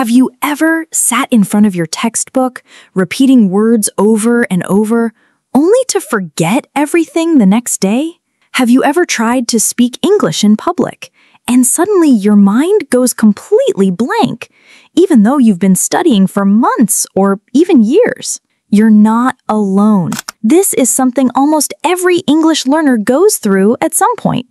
Have you ever sat in front of your textbook, repeating words over and over, only to forget everything the next day? Have you ever tried to speak English in public, and suddenly your mind goes completely blank, even though you've been studying for months or even years? You're not alone. This is something almost every English learner goes through at some point.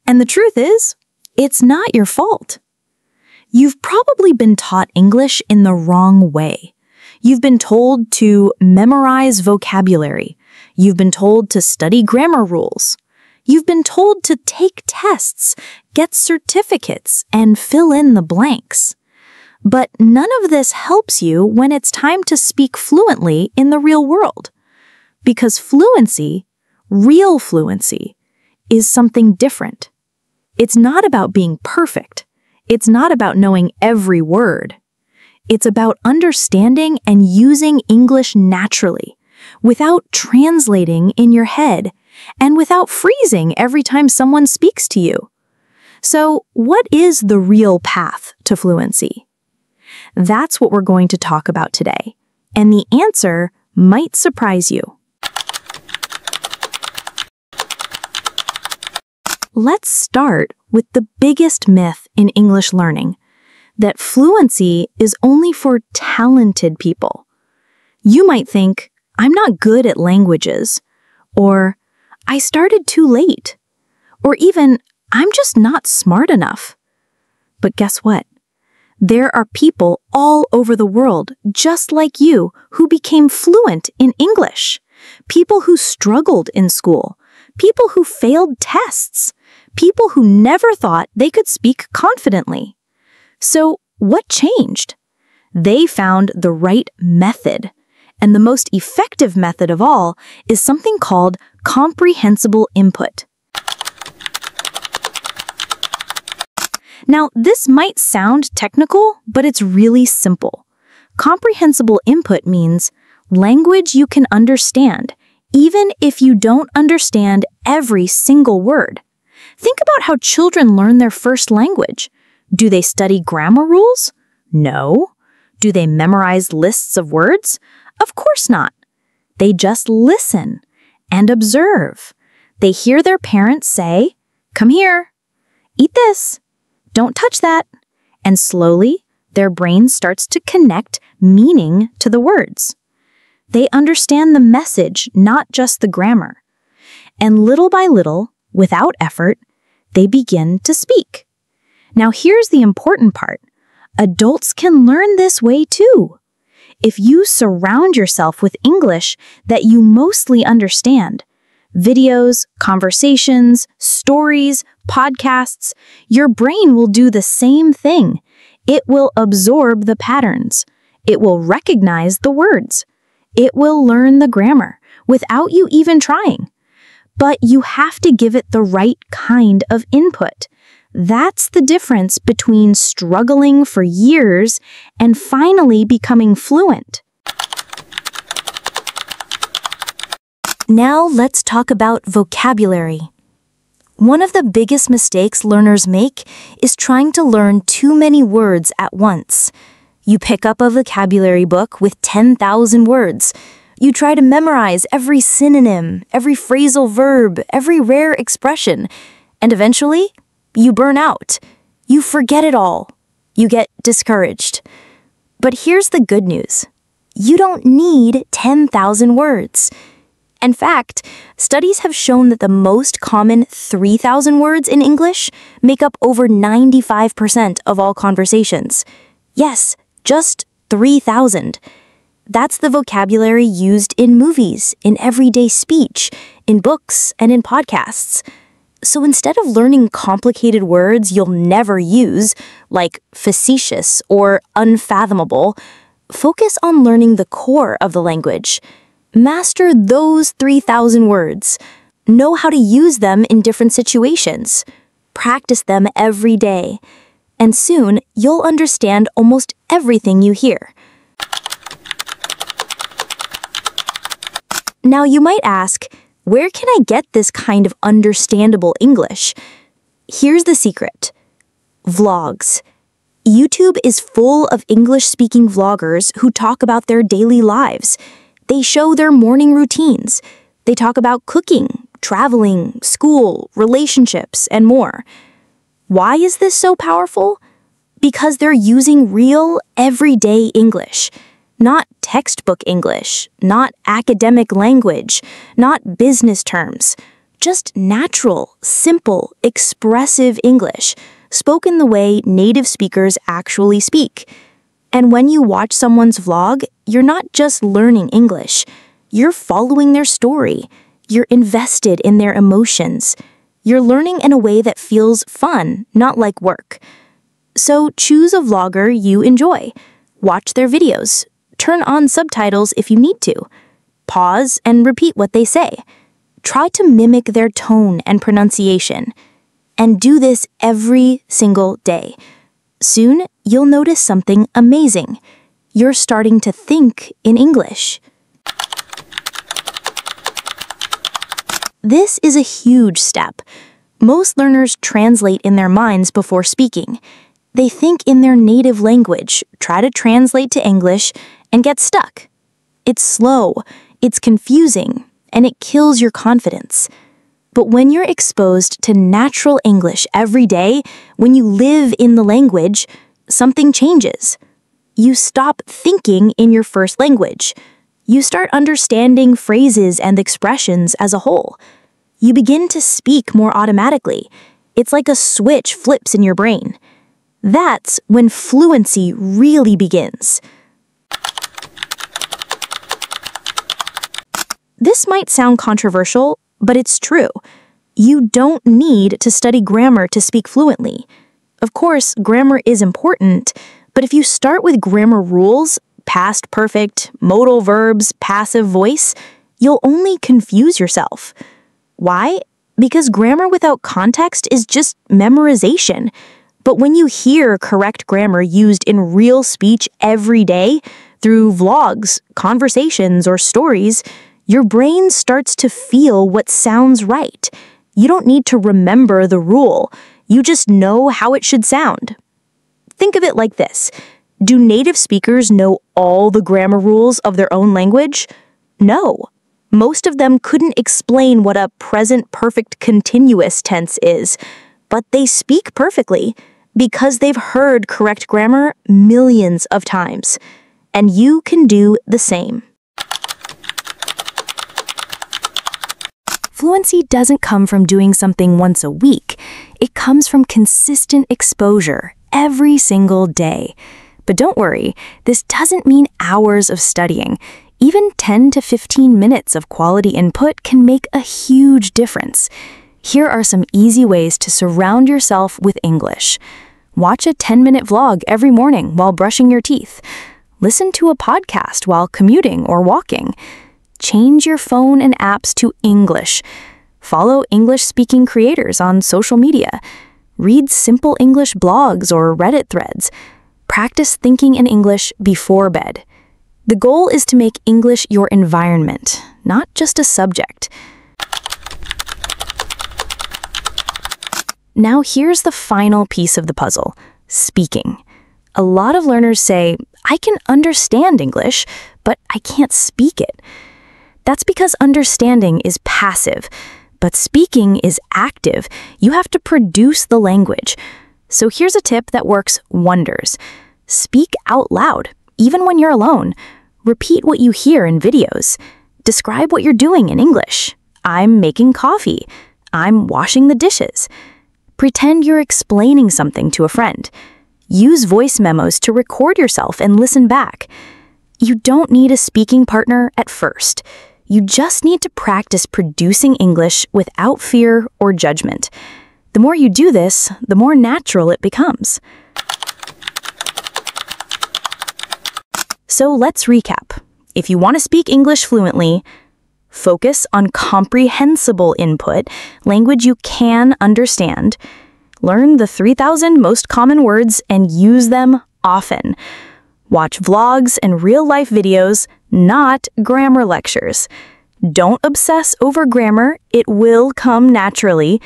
And the truth is, it's not your fault. You've probably been taught English in the wrong way. You've been told to memorize vocabulary. You've been told to study grammar rules. You've been told to take tests, get certificates, and fill in the blanks. But none of this helps you when it's time to speak fluently in the real world. Because fluency, real fluency, is something different. It's not about being perfect. It's not about knowing every word. It's about understanding and using English naturally, without translating in your head, and without freezing every time someone speaks to you. So, what is the real path to fluency? That's what we're going to talk about today, and the answer might surprise you. Let's start with the biggest myth in English learning, that fluency is only for talented people. You might think, I'm not good at languages, or I started too late, or even, I'm just not smart enough. But guess what? There are people all over the world, just like you, who became fluent in English. People who struggled in school. People who failed tests. People who never thought they could speak confidently. So, what changed? They found the right method. And the most effective method of all is something called comprehensible input. Now, this might sound technical, but it's really simple. Comprehensible input means language you can understand, even if you don't understand every single word. Think about how children learn their first language. Do they study grammar rules? No. Do they memorize lists of words? Of course not. They just listen and observe. They hear their parents say, "Come here, eat this, don't touch that." And slowly, their brain starts to connect meaning to the words. They understand the message, not just the grammar. And little by little, without effort, they begin to speak. Now here's the important part. Adults can learn this way too. If you surround yourself with English that you mostly understand, videos, conversations, stories, podcasts, your brain will do the same thing. It will absorb the patterns. It will recognize the words. It will learn the grammar without you even trying. But you have to give it the right kind of input. That's the difference between struggling for years and finally becoming fluent. Now let's talk about vocabulary. One of the biggest mistakes learners make is trying to learn too many words at once. You pick up a vocabulary book with 10,000 words. You try to memorize every synonym, every phrasal verb, every rare expression, and eventually, you burn out. You forget it all. You get discouraged. But here's the good news. You don't need 10,000 words. In fact, studies have shown that the most common 3,000 words in English make up over 95% of all conversations. Yes, just 3,000. That's the vocabulary used in movies, in everyday speech, in books, and in podcasts. So instead of learning complicated words you'll never use, like facetious or unfathomable, focus on learning the core of the language. Master those 3,000 words. Know how to use them in different situations. Practice them every day. And soon, you'll understand almost everything you hear. Now you might ask, where can I get this kind of understandable English? Here's the secret. Vlogs. YouTube is full of English-speaking vloggers who talk about their daily lives. They show their morning routines. They talk about cooking, traveling, school, relationships, and more. Why is this so powerful? Because they're using real, everyday English. Not textbook English, not academic language, not business terms. Just natural, simple, expressive English, spoken the way native speakers actually speak. And when you watch someone's vlog, you're not just learning English. You're following their story. You're invested in their emotions. You're learning in a way that feels fun, not like work. So choose a vlogger you enjoy. Watch their videos. Turn on subtitles if you need to. Pause and repeat what they say. Try to mimic their tone and pronunciation. And do this every single day. Soon, you'll notice something amazing. You're starting to think in English. This is a huge step. Most learners translate in their minds before speaking. They think in their native language, try to translate to English, and get stuck. It's slow, it's confusing, and it kills your confidence. But when you're exposed to natural English every day, when you live in the language, something changes. You stop thinking in your first language. You start understanding phrases and expressions as a whole. You begin to speak more automatically. It's like a switch flips in your brain. That's when fluency really begins. This might sound controversial, but it's true. You don't need to study grammar to speak fluently. Of course, grammar is important, but if you start with grammar rules, past perfect, modal verbs, passive voice, you'll only confuse yourself. Why? Because grammar without context is just memorization. But when you hear correct grammar used in real speech every day, through vlogs, conversations, or stories, your brain starts to feel what sounds right. You don't need to remember the rule. You just know how it should sound. Think of it like this. Do native speakers know all the grammar rules of their own language? No. Most of them couldn't explain what a present perfect continuous tense is, but they speak perfectly because they've heard correct grammar millions of times. And you can do the same. Fluency doesn't come from doing something once a week. It comes from consistent exposure every single day. But don't worry, this doesn't mean hours of studying. Even 10 to 15 minutes of quality input can make a huge difference. Here are some easy ways to surround yourself with English. Watch a 10-minute vlog every morning while brushing your teeth. Listen to a podcast while commuting or walking. Change your phone and apps to English. Follow English-speaking creators on social media. Read simple English blogs or Reddit threads. Practice thinking in English before bed. The goal is to make English your environment, not just a subject. Now here's the final piece of the puzzle, speaking. A lot of learners say, I can understand English, but I can't speak it. That's because understanding is passive, but speaking is active. You have to produce the language. So here's a tip that works wonders. Speak out loud, even when you're alone. Repeat what you hear in videos. Describe what you're doing in English. I'm making coffee. I'm washing the dishes. Pretend you're explaining something to a friend. Use voice memos to record yourself and listen back. You don't need a speaking partner at first. You just need to practice producing English without fear or judgment. The more you do this, the more natural it becomes. So let's recap. If you want to speak English fluently, focus on comprehensible input, language you can understand. Learn the 3,000 most common words and use them often. Watch vlogs and real-life videos, not grammar lectures. Don't obsess over grammar, it will come naturally.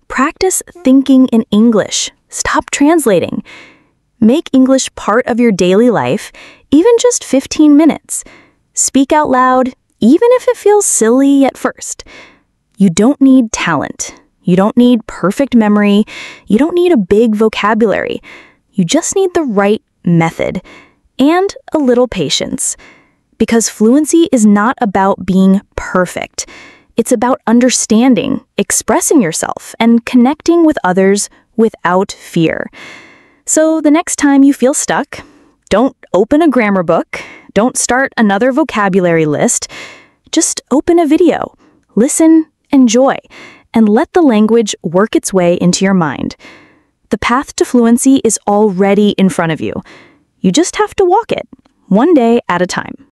Practice thinking in English. Stop translating. Make English part of your daily life, even just 15 minutes. Speak out loud, even if it feels silly at first. You don't need talent. You don't need perfect memory. You don't need a big vocabulary. You just need the right method and a little patience. Because fluency is not about being perfect. It's about understanding, expressing yourself, and connecting with others without fear. So the next time you feel stuck, don't open a grammar book, don't start another vocabulary list. Just open a video, listen, enjoy, and let the language work its way into your mind. The path to fluency is already in front of you. You just have to walk it, one day at a time.